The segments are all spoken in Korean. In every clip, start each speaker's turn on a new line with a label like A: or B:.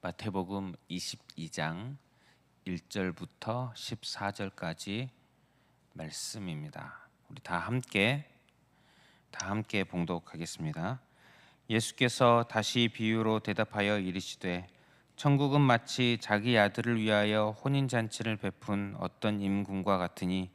A: 마태복음 22장 1절부터 14절까지 말씀입니다. 우리 다 함께 봉독하겠습니다. 예수께서 다시 비유로 대답하여 이르시되 천국은 마치 자기 아들을 위하여 혼인 잔치를 베푼 어떤 임금과 같으니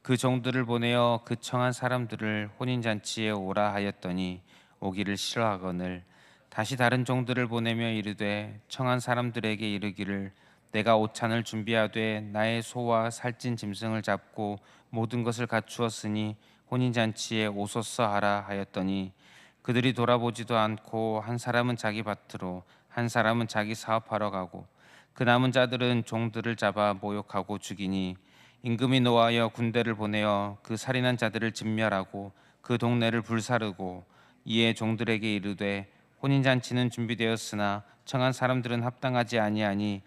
A: 그 종들을 보내어 그 청한 사람들을 혼인 잔치에 오라 하였더니 오기를 싫어하거늘 다시 다른 종들을 보내며 이르되 청한 사람들에게 이르기를 내가 오찬을 준비하되 나의 소와 살찐 짐승을 잡고 모든 것을 갖추었으니 혼인 잔치에 오소서 하라 하였더니 그들이 돌아보지도 않고 한 사람은 자기 밭으로 한 사람은 자기 사업하러 가고 그 남은 자들은 종들을 잡아 모욕하고 죽이니 임금이 노하여 군대를 보내어 그 살인한 자들을 진멸하고 그 동네를 불사르고 이에 종들에게 이르되 혼인잔치는 준비되었으나 청한 사람들은 합당하지 아니하니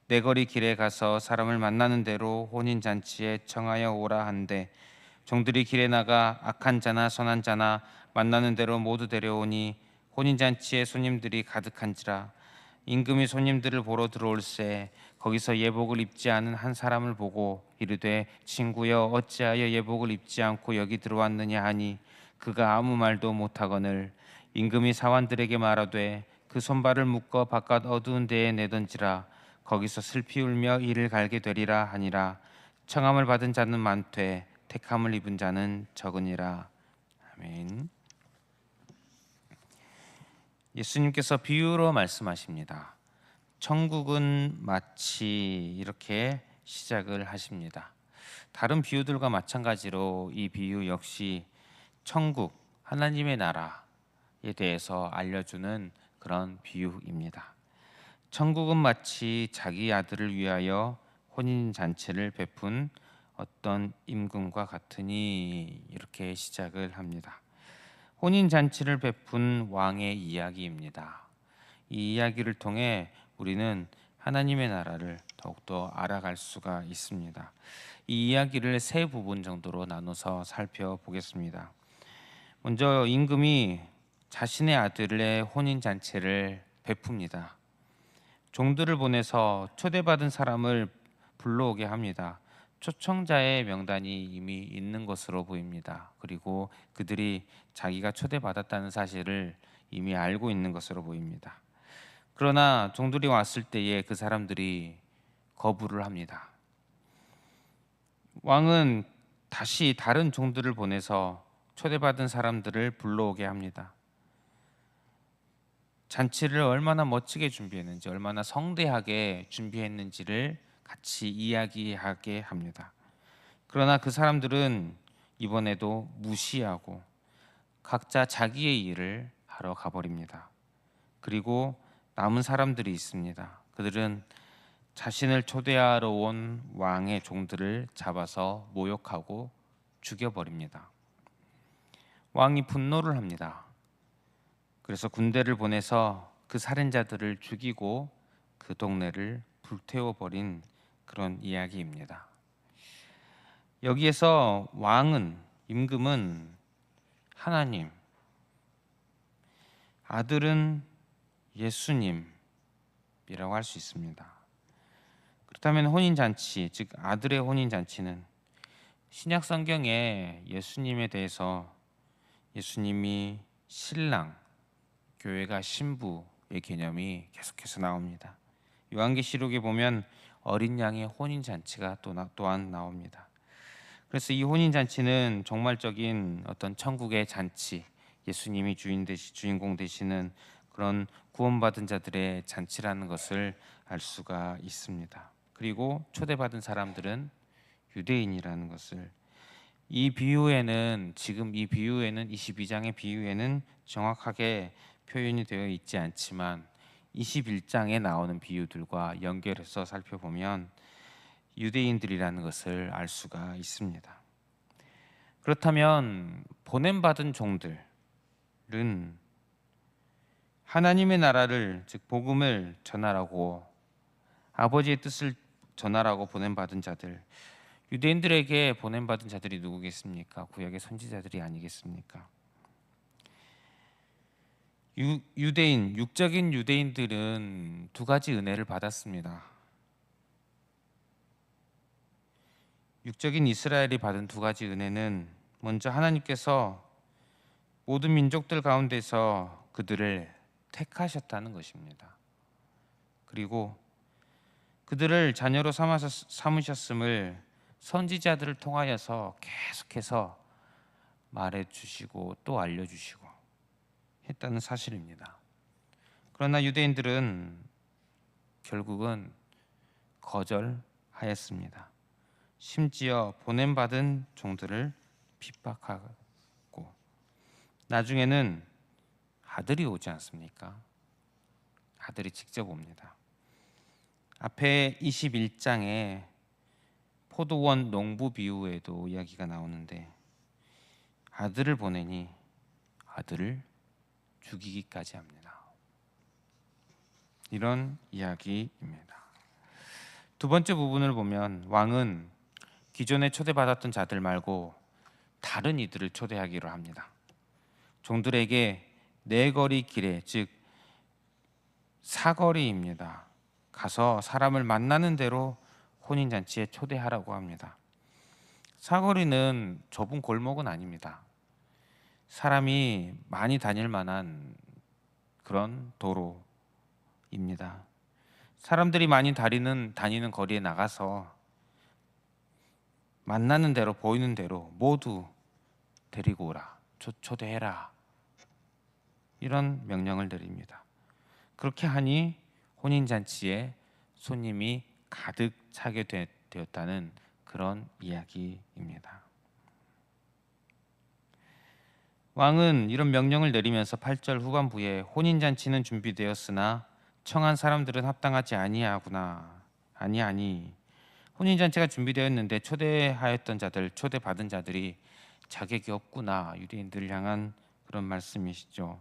A: 내 거리 길에 가서 사람을 만나는 대로 혼인잔치에 청하여 오라 한대 종들이 길에 나가 악한 자나 선한 자나 만나는 대로 모두 데려오니 혼인잔치에 손님들이 가득한지라 임금이 손님들을 보러 들어올새 거기서 예복을 입지 않은 한 사람을 보고 이르되 친구여 어찌하여 예복을 입지 않고 여기 들어왔느냐 하니 그가 아무 말도 못하거늘 임금이 사환들에게 말하되 그 손발을 묶어 바깥 어두운 데에 내던지라 거기서 슬피 울며 이를 갈게 되리라 하니라. 청함을 받은 자는 많되 택함을 입은 자는 적으니라. 아멘. 예수님께서 비유로 말씀하십니다. 천국은 마치 이렇게 시작을 하십니다. 다른 비유들과 마찬가지로 이 비유 역시 천국, 하나님의 나라에 대해서 알려주는 그런 비유입니다. 천국은 마치 자기 아들을 위하여 혼인잔치를 베푼 어떤 임금과 같으니 이렇게 시작을 합니다. 혼인잔치를 베푼 왕의 이야기입니다. 이 이야기를 통해 우리는 하나님의 나라를 더욱더 알아갈 수가 있습니다. 이 이야기를 세 부분 정도로 나눠서 살펴보겠습니다. 먼저 임금이 자신의 아들의 혼인잔치를 베풉니다. 종들을 보내서 초대받은 사람을 불러오게 합니다. 초청자의 명단이 이미 있는 것으로 보입니다. 그리고 그들이 자기가 초대받았다는 사실을 이미 알고 있는 것으로 보입니다. 그러나 종들이 왔을 때에 그 사람들이 거부를 합니다. 왕은 다시 다른 종들을 보내서 초대받은 사람들을 불러오게 합니다. 잔치를 얼마나 멋지게 준비했는지, 얼마나 성대하게 준비했는지를 같이 이야기하게 합니다. 그러나 그 사람들은 이번에도 무시하고 각자 자기의 일을 하러 가버립니다. 그리고 남은 사람들이 있습니다. 그들은 자신을 초대하러 온 왕의 종들을 잡아서 모욕하고 죽여버립니다. 왕이 분노를 합니다. 그래서 군대를 보내서 그 살인자들을 죽이고 그 동네를 불태워버린 그런 이야기입니다. 여기에서 왕은, 임금은 하나님, 아들은 예수님이라고 할 수 있습니다. 그렇다면 혼인잔치, 즉 아들의 혼인잔치는 신약 성경에 예수님에 대해서 예수님이 신랑, 교회가 신부의 개념이 계속해서 나옵니다. 요한계시록에 보면 어린 양의 혼인잔치가 또한 나옵니다. 그래서 이 혼인잔치는 종말적인 어떤 천국의 잔치, 예수님이 주인공 되시는 그런 구원받은 자들의 잔치라는 것을 알 수가 있습니다. 그리고 초대받은 사람들은 유대인이라는 것을 지금 이 비유에는 22장의 비유에는 정확하게 표현이 되어 있지 않지만 21장에 나오는 비유들과 연결해서 살펴보면 유대인들이라는 것을 알 수가 있습니다. 그렇다면 보냄받은 종들은 하나님의 나라를, 즉 복음을 전하라고, 아버지의 뜻을 전하라고 보냄받은 자들, 유대인들에게 보냄받은 자들이 누구겠습니까? 구약의 선지자들이 아니겠습니까? 유대인, 육적인 유대인들은 두 가지 은혜를 받았습니다. 육적인 이스라엘이 받은 두 가지 은혜는, 먼저 하나님께서 모든 민족들 가운데서 그들을 택하셨다는 것입니다. 그리고 그들을 자녀로 삼으셨음을 선지자들을 통하여서 계속해서 말해주시고 또 알려주시고 했다는 사실입니다. 그러나 유대인들은 결국은 거절하였습니다. 심지어 보냄받은 종들을 핍박하고, 나중에는 아들이 오지 않습니까? 아들이 직접 옵니다. 앞에 21장에 포도원 농부 비유에도 이야기가 나오는데, 아들을 보내니 아들을 죽이기까지 합니다. 이런 이야기입니다. 두 번째 부분을 보면, 왕은 기존에 초대받았던 자들 말고 다른 이들을 초대하기로 합니다. 종들에게 네 거리 길에, 즉 사거리입니다, 가서 사람을 만나는 대로 혼인잔치에 초대하라고 합니다. 사거리는 좁은 골목은 아닙니다. 사람이 많이 다닐 만한 그런 도로입니다. 사람들이 많이 다니는 거리에 나가서 만나는 대로, 보이는 대로 모두 데리고 오라, 초대해라, 이런 명령을 내립니다. 그렇게 하니 혼인잔치에 손님이 가득 차게 되었다는 그런 이야기입니다. 왕은 이런 명령을 내리면서 8절 후반부에 혼인잔치는 준비되었으나 청한 사람들은 합당하지 아니하구나. 아니. 혼인잔치가 준비되었는데 초대하였던 자들, 초대받은 자들이 자격이 없구나. 유대인들을 향한 그런 말씀이시죠.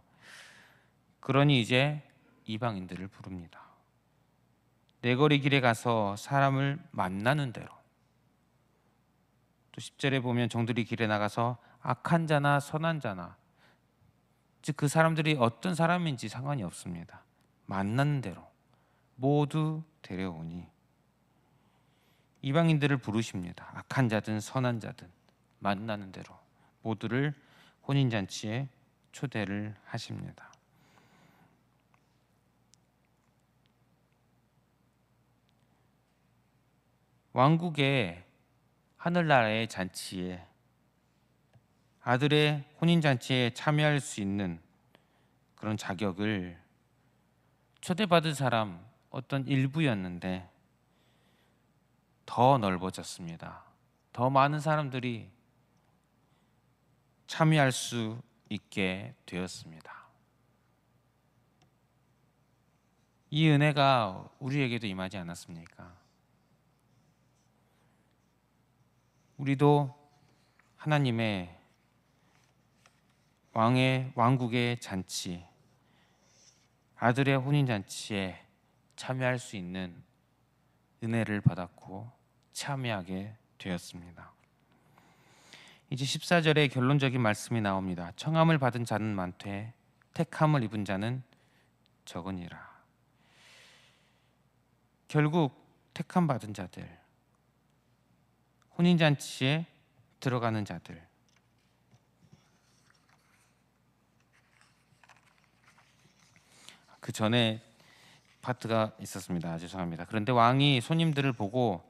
A: 그러니 이제 이방인들을 부릅니다. 네거리 길에 가서 사람을 만나는 대로. 또 10절에 보면 종들이 길에 나가서 악한 자나 선한 자나, 즉 그 사람들이 어떤 사람인지 상관이 없습니다. 만나는 대로 모두 데려오니, 이방인들을 부르십니다. 악한 자든 선한 자든 만나는 대로 모두를 혼인잔치에 초대를 하십니다. 왕국의 하늘나라의 잔치에, 아들의 혼인잔치에 참여할 수 있는 그런 자격을 초대받은 사람 어떤 일부였는데 더 넓어졌습니다. 더 많은 사람들이 참여할 수 있게 되었습니다. 이 은혜가 우리에게도 임하지 않았습니까? 우리도 하나님의 왕국의 잔치, 아들의 혼인잔치에 참여할 수 있는 은혜를 받았고 참여하게 되었습니다. 이제 14절에 결론적인 말씀이 나옵니다. 청함을 받은 자는 많되 택함을 입은 자는 적으니라. 결국 택함 받은 자들, 혼인잔치에 들어가는 자들, 그 전에 파트가 있었습니다. 죄송합니다. 그런데 왕이 손님들을 보고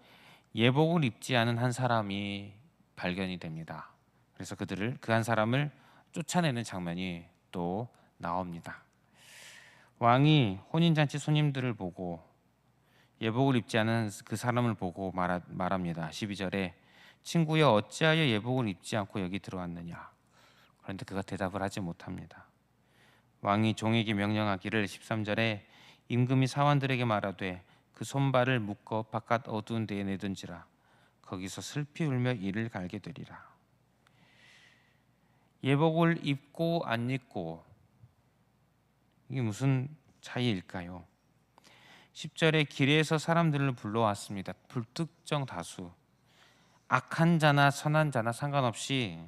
A: 예복을 입지 않은 한 사람이 발견이 됩니다. 그래서 그 한 사람을 쫓아내는 장면이 또 나옵니다. 왕이 혼인잔치 손님들을 보고 예복을 입지 않은 그 사람을 보고 말합니다. 12절에 친구여 어찌하여 예복을 입지 않고 여기 들어왔느냐. 그런데 그가 대답을 하지 못합니다. 왕이 종에게 명령하기를 13절에 임금이 사환들에게 말하되 그 손발을 묶어 바깥 어두운 데에 내든지라. 거기서 슬피 울며 이를 갈게 되리라. 예복을 입고 안 입고, 이게 무슨 차이일까요? 10절에 길에서 사람들을 불러왔습니다. 불특정 다수, 악한 자나 선한 자나 상관없이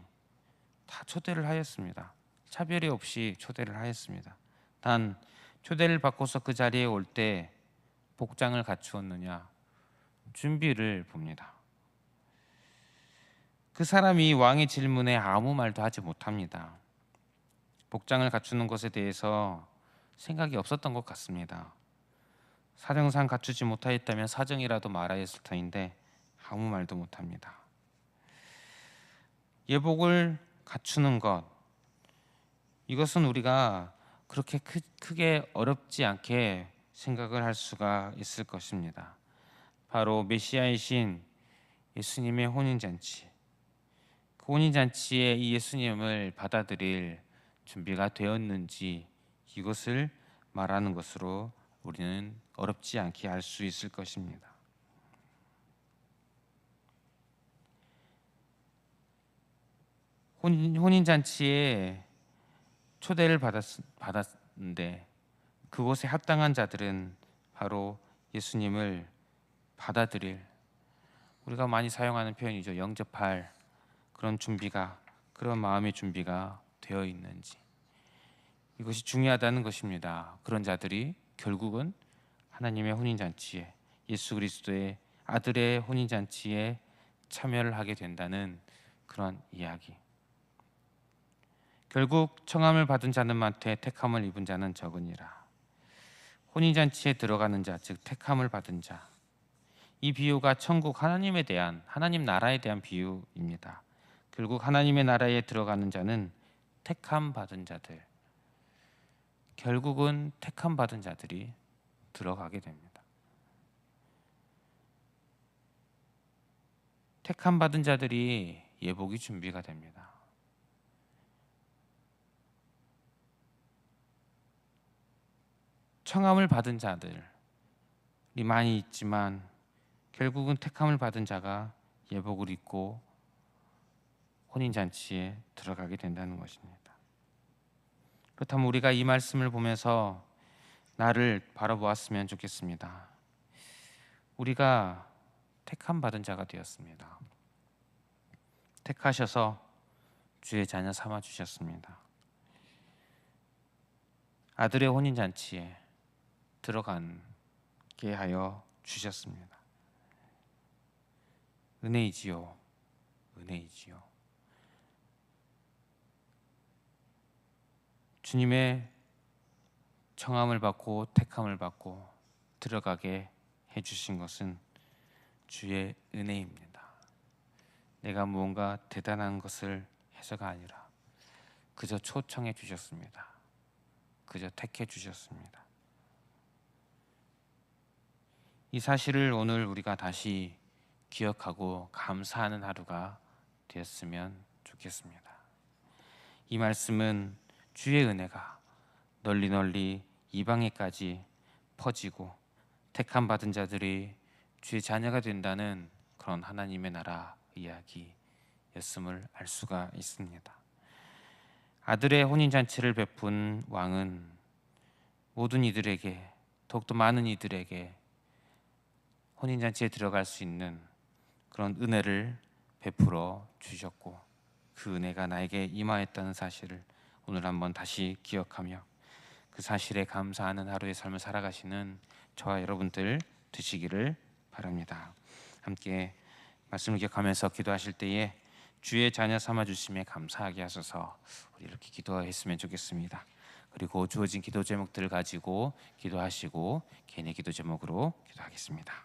A: 다 초대를 하였습니다. 차별이 없이 초대를 하였습니다. 단 초대를 받고서 그 자리에 올 때 복장을 갖추었느냐? 준비를 봅니다. 그 사람이 왕의 질문에 아무 말도 하지 못합니다. 복장을 갖추는 것에 대해서 생각이 없었던 것 같습니다. 사정상 갖추지 못하였다면 사정이라도 말하였을 터인데 아무 말도 못합니다. 예복을 갖추는 것, 이것은 우리가 그렇게 크게 어렵지 않게 생각을 할 수가 있을 것입니다. 바로 메시아이신 예수님의 혼인잔치, 그 혼인잔치에 이 예수님을 받아들일 준비가 되었는지 이것을 말하는 것으로 우리는 어렵지 않게 알 수 있을 것입니다. 혼인잔치에 초대를 받았는데 그곳에 합당한 자들은 바로 예수님을 받아들일, 우리가 많이 사용하는 표현이죠. 영접할 그런 마음의 준비가 되어 있는지, 이것이 중요하다는 것입니다. 그런 자들이 결국은 하나님의 혼인잔치에, 예수 그리스도의 아들의 혼인잔치에 참여를 하게 된다는 그런 이야기. 결국 청함을 받은 자는 많되 택함을 입은 자는 적으니라. 혼인잔치에 들어가는 자, 즉 택함을 받은 자, 이 비유가 천국 하나님 나라에 대한 비유입니다. 결국 하나님의 나라에 들어가는 자는 택함 받은 자들, 결국은 택함 받은 자들이 들어가게 됩니다. 택함 받은 자들이 예복이 준비가 됩니다. 청함을 받은 자들이 많이 있지만 결국은 택함을 받은 자가 예복을 입고 혼인잔치에 들어가게 된다는 것입니다. 그렇다면 우리가 이 말씀을 보면서 나를 바라보았으면 좋겠습니다. 우리가 택함 받은 자가 되었습니다. 택하셔서 주의 자녀 삼아 주셨습니다. 아들의 혼인잔치에 들어가게 하여 주셨습니다. 은혜이지요. 은혜이지요. 주님의 청함을 받고 택함을 받고 들어가게 해주신 것은 주의 은혜입니다. 내가 무언가 대단한 것을 해서가 아니라 그저 초청해 주셨습니다. 그저 택해 주셨습니다. 이 사실을 오늘 우리가 다시 기억하고 감사하는 하루가 되었으면 좋겠습니다. 이 말씀은 주의 은혜가 널리 이방에까지 퍼지고 택함 받은 자들이 주의 자녀가 된다는 그런 하나님의 나라 이야기였음을 알 수가 있습니다. 아들의 혼인잔치를 베푼 왕은 모든 이들에게, 더욱더 많은 이들에게 혼인잔치에 들어갈 수 있는 그런 은혜를 베풀어 주셨고 그 은혜가 나에게 임하였다는 사실을 오늘 한번 다시 기억하며 그 사실에 감사하는 하루의 삶을 살아가시는 저와 여러분들 되시기를 바랍니다. 함께 말씀을 기억하면서 기도하실 때에 주의 자녀 삼아 주심에 감사하게 하소서. 우리 이렇게 기도했으면 좋겠습니다. 그리고 주어진 기도 제목들을 가지고 기도하시고 개인의 기도 제목으로 기도하겠습니다.